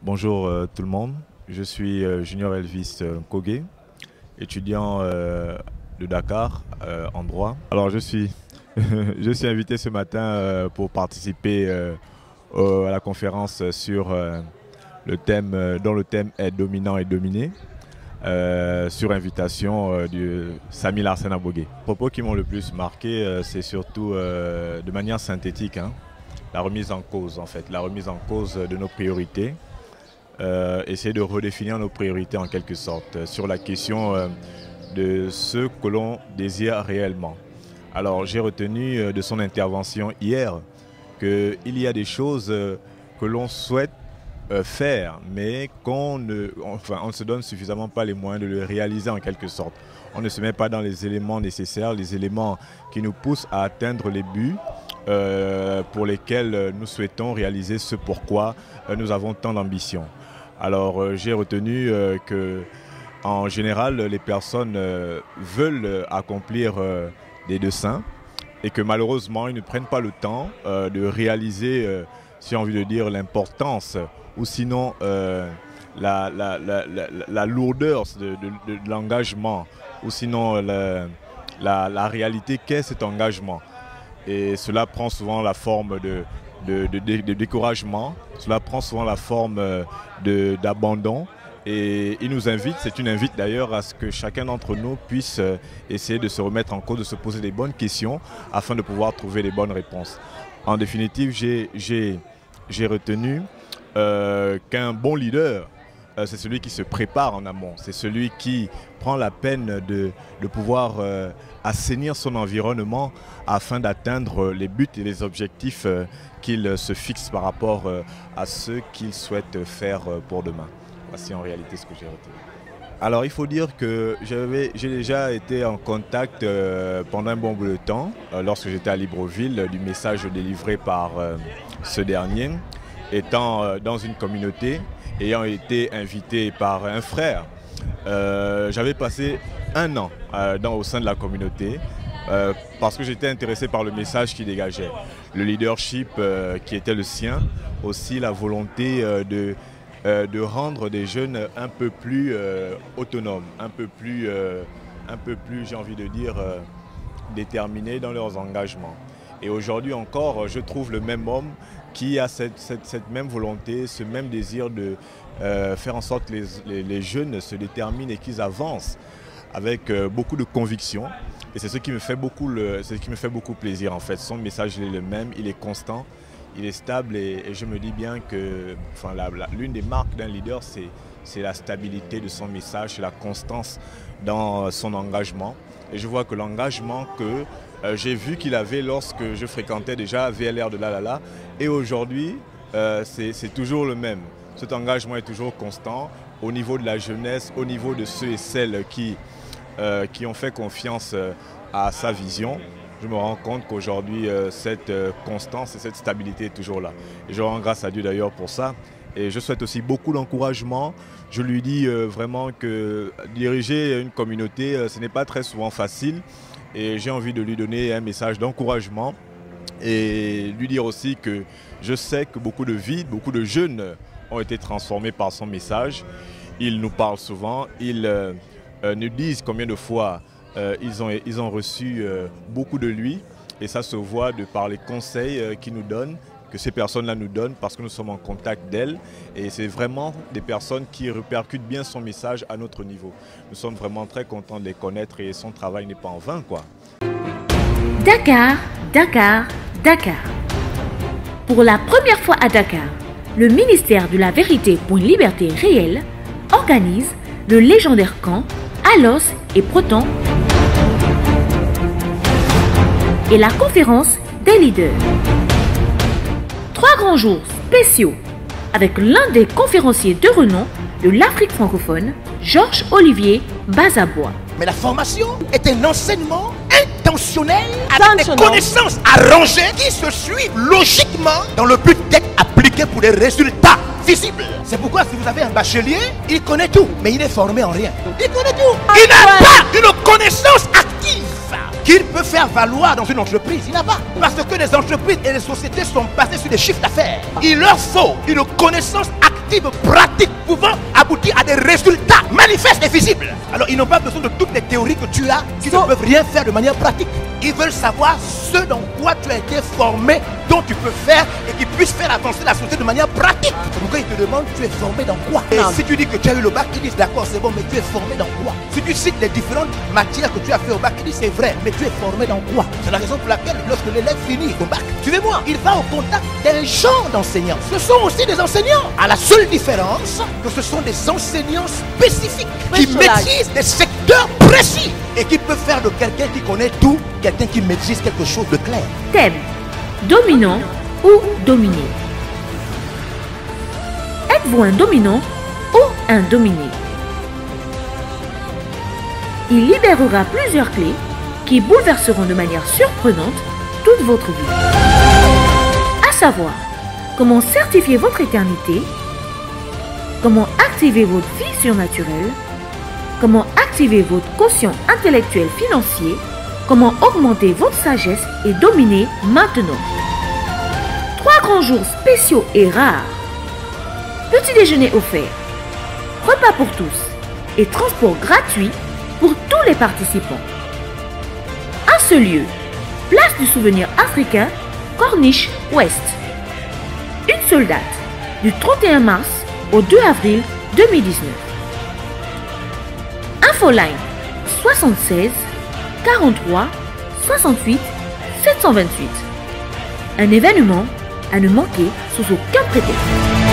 Bonjour tout le monde, je suis Junior Elvis Nkogé, étudiant de Dakar en droit. Alors je suis invité ce matin pour participer à la conférence sur le thème dont le thème est dominant et dominé, sur invitation de Samy Larsen Abogué. Les propos qui m'ont le plus marqué, c'est surtout de manière synthétique, la remise en cause en fait, la remise en cause de nos priorités. Essayer de redéfinir nos priorités en quelque sorte sur la question de ce que l'on désire réellement. Alors j'ai retenu de son intervention hier qu'il y a des choses que l'on souhaite faire mais on ne se donne suffisamment pas les moyens de le réaliser en quelque sorte. On ne se met pas dans les éléments nécessaires, les éléments qui nous poussent à atteindre les buts pour lesquels nous souhaitons réaliser ce pourquoi nous avons tant d'ambition. Alors j'ai retenu que en général les personnes veulent accomplir des desseins et que malheureusement ils ne prennent pas le temps de réaliser, si j'ai envie de dire, l'importance ou sinon la lourdeur de l'engagement ou sinon la réalité qu'est cet engagement. Et cela prend souvent la forme de découragement, cela prend souvent la forme d'abandon. Et il nous invite, c'est une invite d'ailleurs à ce que chacun d'entre nous puisse essayer de se remettre en cause, de se poser des bonnes questions afin de pouvoir trouver les bonnes réponses. En définitive, j'ai retenu qu'un bon leader, c'est celui qui se prépare en amont, c'est celui qui prend la peine de pouvoir assainir son environnement afin d'atteindre les buts et les objectifs qu'il se fixe par rapport à ce qu'il souhaite faire pour demain. Voici en réalité ce que j'ai retenu. Alors il faut dire que j'ai déjà été en contact pendant un bon bout de temps, lorsque j'étais à Libreville, du message délivré par ce dernier, étant dans une communauté, ayant été invité par un frère. J'avais passé un an au sein de la communauté parce que j'étais intéressé par le message qui dégageait. Le leadership qui était le sien, aussi la volonté de rendre des jeunes un peu plus autonomes, un peu plus j'ai envie de dire, déterminés dans leurs engagements. Et aujourd'hui encore, je trouve le même homme qui a cette même volonté, ce même désir de faire en sorte que les jeunes se déterminent et qu'ils avancent avec beaucoup de conviction. Et c'est ce qui me fait beaucoup plaisir en fait. Son message il est le même, il est constant, il est stable et je me dis bien que l'une des marques d'un leader, c'est la stabilité de son message, c'est la constance dans son engagement. Et je vois que l'engagement que j'ai vu qu'il avait lorsque je fréquentais déjà VLR de Lalala, et aujourd'hui c'est toujours le même. Cet engagement est toujours constant au niveau de la jeunesse, au niveau de ceux et celles qui ont fait confiance à sa vision. Je me rends compte qu'aujourd'hui cette constance et cette stabilité est toujours là. Et je rends grâce à Dieu d'ailleurs pour ça. Et je souhaite aussi beaucoup d'encouragement. Je lui dis vraiment que diriger une communauté, ce n'est pas très souvent facile. Et j'ai envie de lui donner un message d'encouragement et lui dire aussi que je sais que beaucoup de vies, beaucoup de jeunes ont été transformés par son message. Ils nous parlent souvent, ils nous disent combien de fois ils ont reçu beaucoup de lui. Et ça se voit de par les conseils qu'il nous donne, que ces personnes-là nous donnent parce que nous sommes en contact d'elles. Et c'est vraiment des personnes qui répercutent bien son message à notre niveau. Nous sommes vraiment très contents de les connaître et son travail n'est pas en vain, quoi. Dakar, Dakar, Dakar. Pour la première fois à Dakar, le ministère de la Vérité pour une liberté réelle organise le légendaire camp Alos et Proton et la conférence des leaders. 3 grands jours spéciaux avec l'un des conférenciers de renom de l'Afrique francophone, Georges-Olivier Bazabois. Mais la formation est un enseignement intentionnel avec des connaissances arrangées qui se suivent logiquement dans le but d'être appliquées pour des résultats visibles. C'est pourquoi si vous avez un bachelier, il connaît tout, mais il est formé en rien. Il connaît tout. Il n'a pas une connaissance active. qu'il peut faire valoir dans une entreprise. Il n'a pas. Parce que les entreprises et les sociétés sont basées sur des chiffres d'affaires. Il leur faut une connaissance active, pratique, pouvant aboutir à des résultats manifestes et visibles. Alors ils n'ont pas besoin de toutes les théories que tu as qui ne peuvent rien faire de manière pratique. Ils veulent savoir ce dans quoi tu as été formé, dont tu peux faire et qui puisse faire avancer la société de manière pratique. C'est pourquoi ils te demandent tu es formé dans quoi. Et si tu dis que tu as eu le bac, ils disent d'accord c'est bon, mais tu es formé dans quoi. Si tu cites les différentes matières que tu as fait au bac, ils disent c'est vrai, mais tu es formé dans quoi. C'est la raison pour laquelle lorsque l'élève finit au bac, suivez-moi, il va au contact d'un genre d'enseignants. Ce sont aussi des enseignants, à la seule différence que ce sont des enseignants spécifiques qui maîtrisent des secteurs précis et qui peuvent faire de quelqu'un qui connaît tout, quelqu'un qui maîtrise quelque chose de clair. Thème: dominant ou dominé. Êtes-vous un dominant ou un dominé? Il libérera plusieurs clés qui bouleverseront de manière surprenante toute votre vie. À savoir, comment certifier votre éternité, comment activer votre vie surnaturelle, comment activer votre quotient intellectuel financier, comment augmenter votre sagesse et dominer maintenant. 3 grands jours spéciaux et rares. Petit déjeuner offert, repas pour tous et transport gratuit pour tous les participants. Un seul lieu, place du souvenir africain, Corniche Ouest. Une seule date, du 31 mars au 2 avril 2019. Infoline 76 43 68 728. Un événement à ne manquer sous aucun prétexte.